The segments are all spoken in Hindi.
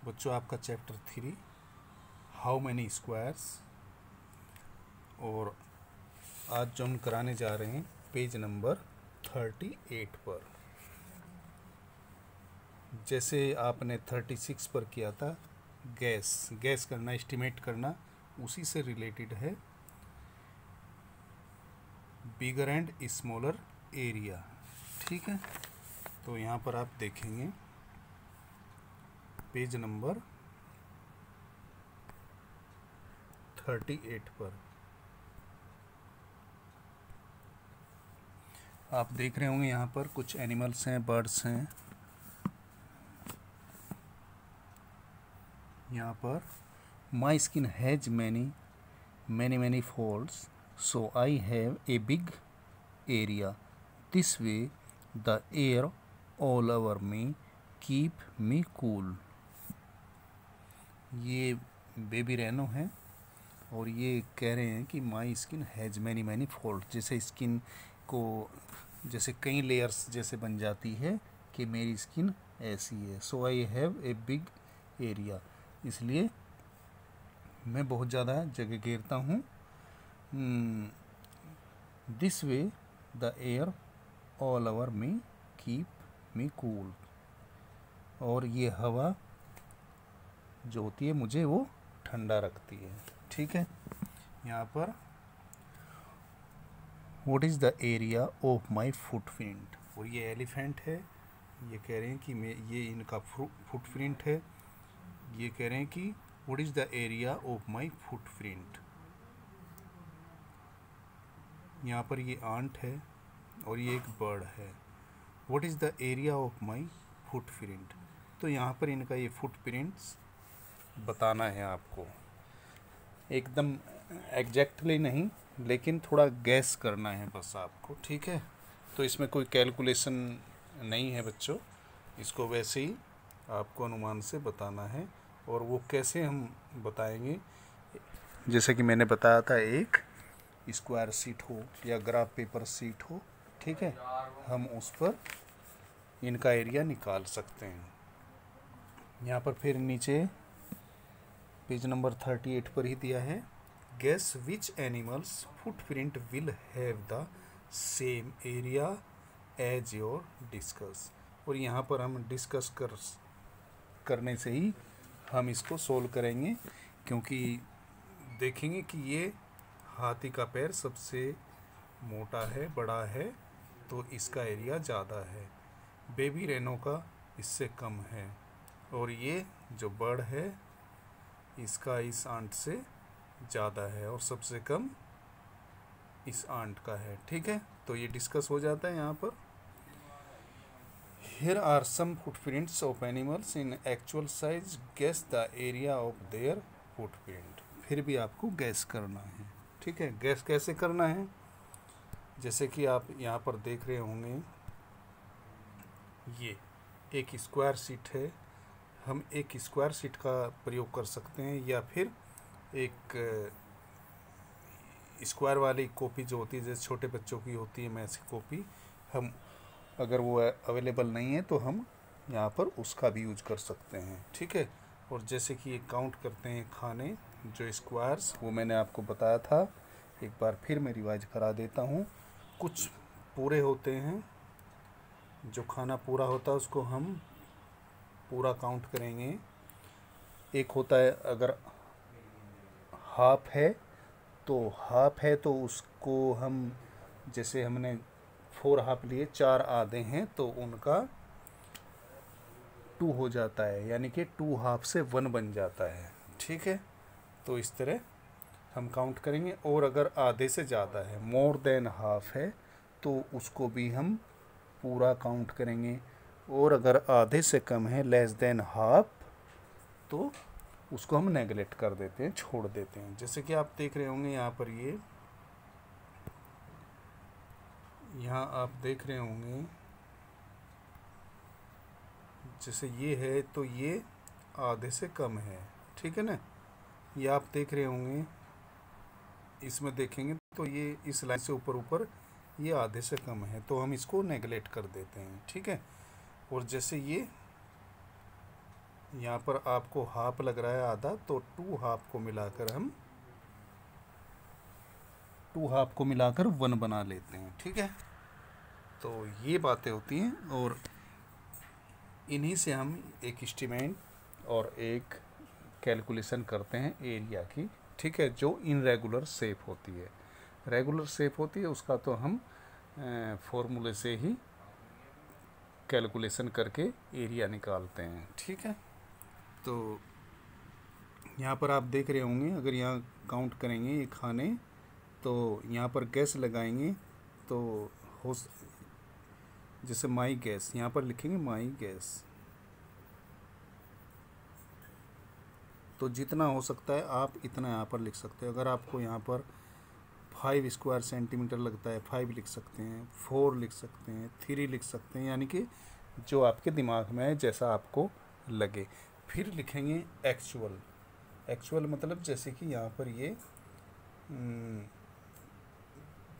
बच्चों आपका चैप्टर 3 हाउ मैनी स्क्वायर्स, और आज जो हम कराने जा रहे हैं पेज नंबर 38 पर। जैसे आपने 36 पर किया था गैस करना, एस्टिमेट करना, उसी से रिलेटेड है बिगर एंड स्मॉलर एरिया। ठीक है, तो यहाँ पर आप देखेंगे पेज नंबर 38 पर आप देख रहे होंगे यहाँ पर कुछ एनिमल्स हैं, बर्ड्स हैं। यहाँ पर my skin has many folds, so I have a big area. This way the air all over me keep me cool. ये बेबी रेनो है और ये कह रहे हैं कि my skin has many fold, जैसे स्किन को जैसे कई लेयर्स जैसे बन जाती है कि मेरी स्किन ऐसी है। So I have a big area, इसलिए मैं बहुत ज़्यादा जगह घेरता हूँ। This way the air all over me keep me cool, और ये हवा जो होती है मुझे वो ठंडा रखती है। ठीक है, यहाँ पर what is the area of my footprint, और ये एलिफेंट है। ये कह रहे हैं कि ये इनका फुटप्रिंट है। ये कह रहे हैं कि what is the area of my footprint. यहाँ पर ये आंट है और ये एक बर्ड है। What is the area of my footprint, तो यहाँ पर इनका ये फुटप्रिंट्स बताना है आपको, एकदम एग्जैक्टली नहीं, लेकिन थोड़ा गैस करना है बस आपको। ठीक है, तो इसमें कोई कैलकुलेशन नहीं है बच्चों, इसको वैसे ही आपको अनुमान से बताना है। और वो कैसे हम बताएंगे, जैसे कि मैंने बताया था, एक स्क्वायर शीट हो या ग्राफ पेपर शीट हो, ठीक है, हम उस पर इनका एरिया निकाल सकते हैं। यहाँ पर फिर नीचे पेज नंबर 38 पर ही दिया है, guess which animals footprint will have the same area as your discus. और यहाँ पर हम डिस्कस करने से ही हम इसको सोल्व करेंगे, क्योंकि देखेंगे कि ये हाथी का पैर सबसे मोटा है, बड़ा है, तो इसका एरिया ज़्यादा है। बेबी रेनो का इससे कम है, और ये जो बर्ड है इसका इस आंट से ज़्यादा है, और सबसे कम इस आंट का है। ठीक है, तो ये डिस्कस हो जाता है यहाँ पर। Here are some footprints of animals in actual size. Guess the area of their footprint. फिर भी आपको गैस करना है। ठीक है, गैस कैसे करना है, जैसे कि आप यहाँ पर देख रहे होंगे, ये एक स्क्वायर शीट है। हम एक स्क्वायर शीट का प्रयोग कर सकते हैं, या फिर एक स्क्वायर वाली कॉपी जो होती है, जैसे छोटे बच्चों की होती है मैथ्स की कॉपी, हम अगर वो अवेलेबल नहीं है तो हम यहाँ पर उसका भी यूज कर सकते हैं। ठीक है, और जैसे कि ये काउंट करते हैं खाने, जो स्क्वायर्स वो मैंने आपको बताया था, एक बार फिर मैं रिवाइज करा देता हूँ। कुछ पूरे होते हैं, जो खाना पूरा होता है उसको हम पूरा काउंट करेंगे। एक होता है अगर हाफ है तो उसको हम, जैसे हमने 4 हाफ लिए, 4 आधे हैं, तो उनका 2 हो जाता है, यानी कि 2 हाफ से 1 बन जाता है। ठीक है, तो इस तरह हम काउंट करेंगे। और अगर आधे से ज़्यादा है, मोर देन हाफ है, तो उसको भी हम पूरा काउंट करेंगे। और अगर आधे से कम है, लेस देन हाफ, तो उसको हम नेगलेक्ट कर देते हैं, छोड़ देते हैं। जैसे कि आप देख रहे होंगे यहाँ पर, यहाँ आप देख रहे होंगे, जैसे ये है तो ये आधे से कम है। ठीक है ना, ये आप देख रहे होंगे, इसमें देखेंगे तो ये इस लाइन से ऊपर ये आधे से कम है, तो हम इसको नेगलेक्ट कर देते हैं। ठीक है, और जैसे ये यहाँ पर आपको हाफ लग रहा है आधा, तो 2 हाफ को मिलाकर हम 2 हाफ को मिलाकर 1 बना लेते हैं। ठीक है, तो ये बातें होती हैं और इन्हीं से हम एक एस्टीमेट और एक कैलकुलेशन करते हैं एरिया की। ठीक है, जो इनरेगुलर शेप होती है, रेगुलर शेप होती है उसका तो हम फॉर्मूले से ही कैलकुलेशन करके एरिया निकालते हैं। ठीक है, तो यहाँ पर आप देख रहे होंगे, अगर यहाँ काउंट करेंगे ये खाने, तो यहाँ पर गैस लगाएंगे तो हो, जैसे माई गैस यहाँ पर लिखेंगे माई गैस, तो जितना हो सकता है आप इतना यहाँ पर लिख सकते हो। अगर आपको यहाँ पर 5 स्क्वायर सेंटीमीटर लगता है 5 लिख सकते हैं, 4 लिख सकते हैं, 3 लिख सकते हैं, यानी कि जो आपके दिमाग में है जैसा आपको लगे। फिर लिखेंगे एक्चुअल। एक्चुअल मतलब जैसे कि यहाँ पर ये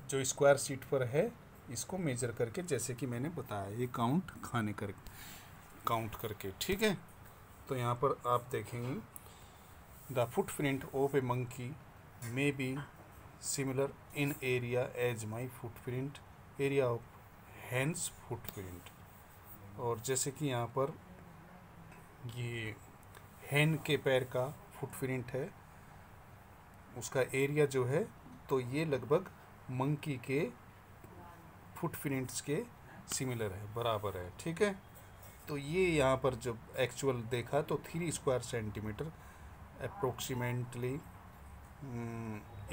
जो स्क्वायर शीट पर है इसको मेजर करके, जैसे कि मैंने बताया ये काउंट खाने कर काउंट करके। ठीक है, तो यहाँ पर आप देखेंगे the footprint of a monkey may be similar in area as my footprint area of hands footprint. और जैसे कि यहाँ पर ये हैंड के पैर का फुटप्रिंट है, उसका एरिया जो है तो ये लगभग मंकी के फुटप्रिंट्स के सिमिलर है, बराबर है। ठीक है, तो ये यहाँ पर जब एक्चुअल देखा तो 3 square centimetre approximately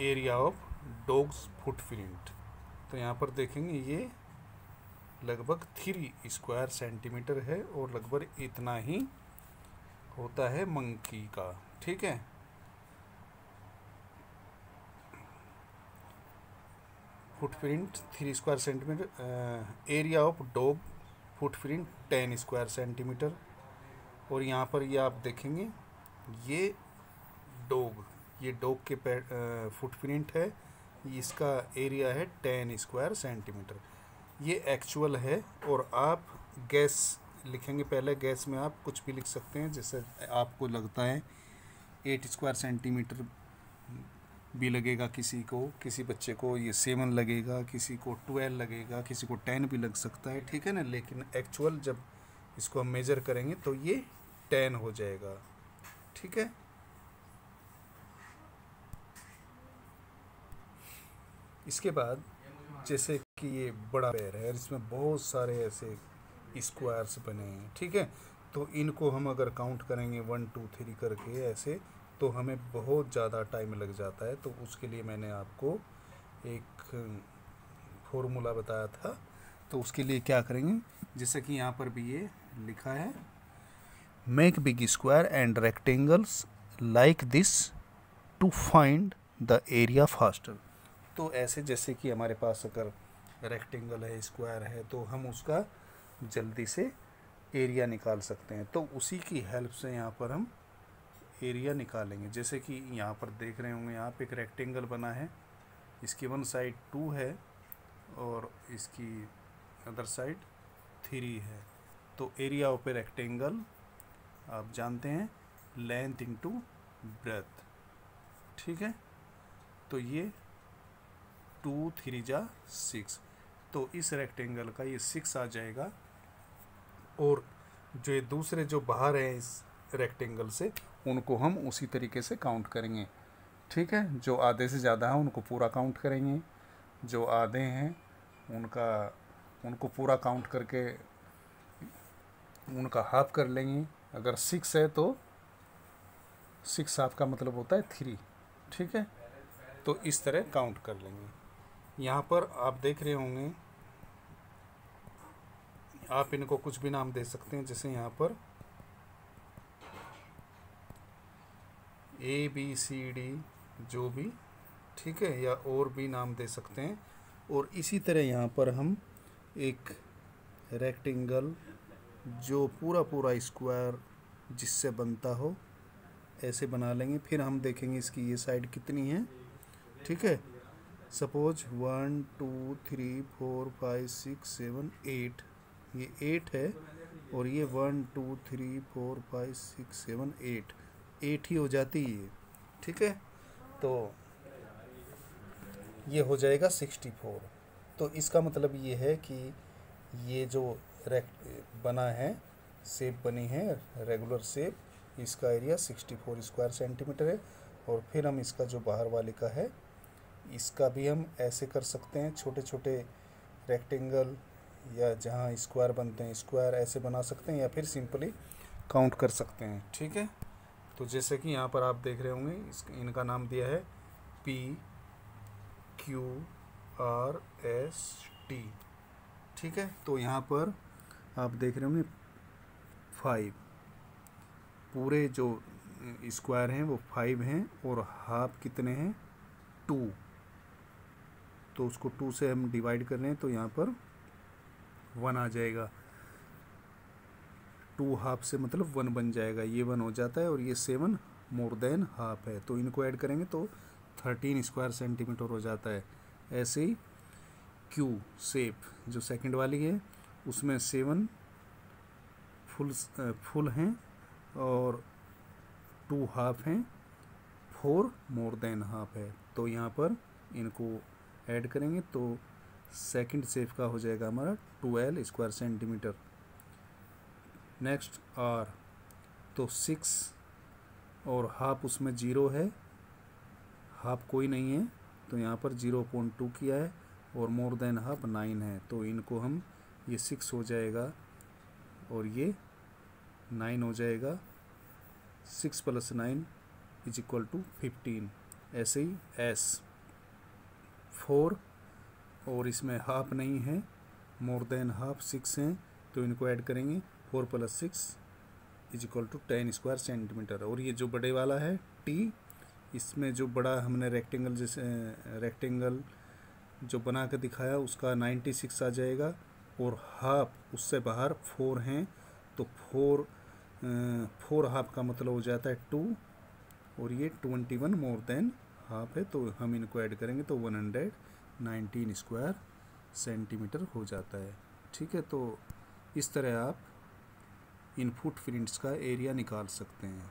area of dogs footprint. तो यहाँ पर देखेंगे ये लगभग 3 स्क्वायर सेंटीमीटर है और लगभग इतना ही होता है मंकी का। ठीक है, footprint 3 square centimetre, area of dog footprint 10 square centimetre. और यहाँ पर ये आप देखेंगे ये डॉग के फुटप्रिंट है, इसका एरिया है 10 स्क्वायर सेंटीमीटर। ये एक्चुअल है। और आप गैस लिखेंगे, पहले गैस में आप कुछ भी लिख सकते हैं, जैसे आपको लगता है 8 स्क्वायर सेंटीमीटर भी लगेगा, किसी बच्चे को ये 7 लगेगा, किसी को 12 लगेगा, किसी को 10 भी लग सकता है। ठीक है ना, लेकिन एक्चुअल जब इसको हम मेज़र करेंगे तो ये 10 हो जाएगा। ठीक है, इसके बाद जैसे कि ये बड़ा पैर है, इसमें बहुत सारे ऐसे स्क्वायर्स बने हैं। ठीक है, तो इनको हम अगर काउंट करेंगे 1 2 3 करके ऐसे, तो हमें बहुत ज़्यादा टाइम लग जाता है। तो उसके लिए मैंने आपको एक फॉर्मूला बताया था। तो उसके लिए क्या करेंगे, जैसे कि यहाँ पर भी ये लिखा है, make big square and rectangles like this to find the area faster. तो ऐसे जैसे कि हमारे पास अगर रेक्टेंगल है, स्क्वायर है, तो हम उसका जल्दी से एरिया निकाल सकते हैं। तो उसी की हेल्प से यहाँ पर हम एरिया निकालेंगे। जैसे कि यहाँ पर देख रहे होंगे, यहाँ पे एक रेक्टेंगल बना है, इसकी वन साइड 2 है और इसकी अदर साइड 3 है। तो एरिया ऑफ ए रेक्टेंगल आप जानते हैं लेंथ इनटू ब्रेथ। ठीक है, तो ये 2 3 जा 6, तो इस रेक्टेंगल का ये 6 आ जाएगा। और जो ये दूसरे जो बाहर हैं इस रेक्टेंगल से, उनको हम उसी तरीके से काउंट करेंगे। ठीक है, जो आधे से ज़्यादा है उनको पूरा काउंट करेंगे, जो आधे हैं उनको पूरा काउंट करके उनका हाफ कर लेंगे। अगर 6 है तो 6 हाफ का मतलब होता है 3। ठीक है, तो इस तरह काउंट कर लेंगे। यहाँ पर आप देख रहे होंगे, आप इनको कुछ भी नाम दे सकते हैं, जैसे यहाँ पर ABCD जो भी, ठीक है, या और भी नाम दे सकते हैं। और इसी तरह यहाँ पर हम एक रेक्टेंगल जो पूरा स्क्वायर जिससे बनता हो ऐसे बना लेंगे। फिर हम देखेंगे इसकी ये साइड कितनी है। ठीक है, सपोज 1 2 3 4 5 6 7 8, ये 8 है, और ये 1 2 3 4 5 6 7 8 ही हो जाती है। ठीक है, तो ये हो जाएगा 64। तो इसका मतलब ये है कि ये जो रेक्ट बना है, शेप बनी है रेगुलर शेप, इसका एरिया 64 स्क्वायर सेंटीमीटर है। और फिर हम इसका जो बाहर वाले का है, इसका भी हम ऐसे कर सकते हैं, छोटे छोटे रेक्टेंगल या जहाँ स्क्वायर बनते हैं स्क्वायर ऐसे बना सकते हैं, या फिर सिंपली काउंट कर सकते हैं। ठीक है, तो जैसे कि यहाँ पर आप देख रहे होंगे, इनका नाम दिया है PQRST। ठीक है, तो यहाँ पर आप देख रहे होंगे 5, पूरे जो स्क्वायर हैं वो 5 हैं, और हाफ कितने हैं 2, तो उसको 2 से हम डिवाइड कर रहे हैं, तो यहाँ पर 1 आ जाएगा। 2 हाफ से मतलब 1 बन जाएगा, ये 1 हो जाता है, और ये 7 मोर देन हाफ है, तो इनको ऐड करेंगे तो 13 स्क्वायर सेंटीमीटर हो जाता है। ऐसे ही क्यू शेप जो सेकंड वाली है, उसमें 7 फुल हैं और 2 हाफ हैं, 4 मोर देन हाफ है, तो यहाँ पर इनको ऐड करेंगे तो सेकंड शेप का हो जाएगा हमारा 12 स्क्वायर सेंटीमीटर। नेक्स्ट आर, तो 6 और हाफ उसमें 0 है, हाफ कोई नहीं है, तो यहाँ पर 0.2 किया है, और मोर देन हाफ 9 है, तो इनको हम, ये 6 हो जाएगा और ये 9 हो जाएगा, 6 + 9 = 15। ऐसे ही एस 4, और इसमें हाफ नहीं है, मोर देन हाफ 6 हैं, तो इनको ऐड करेंगे 4 + 6 = 10 स्क्वायर सेंटीमीटर। और ये जो बड़े वाला है टी, इसमें जो बड़ा हमने रेक्टेंगल जैसे रेक्टेंगल जो बना के दिखाया उसका 96 आ जाएगा, और हाफ उससे बाहर 4 हैं, तो 4 हाफ का मतलब हो जाता है 2, और ये 21 मोर देन हाफ है, तो हम इनको ऐड करेंगे तो 119 स्क्वायर सेंटीमीटर हो जाता है। ठीक है, तो इस तरह आप इन फुटप्रिंट्स का एरिया निकाल सकते हैं।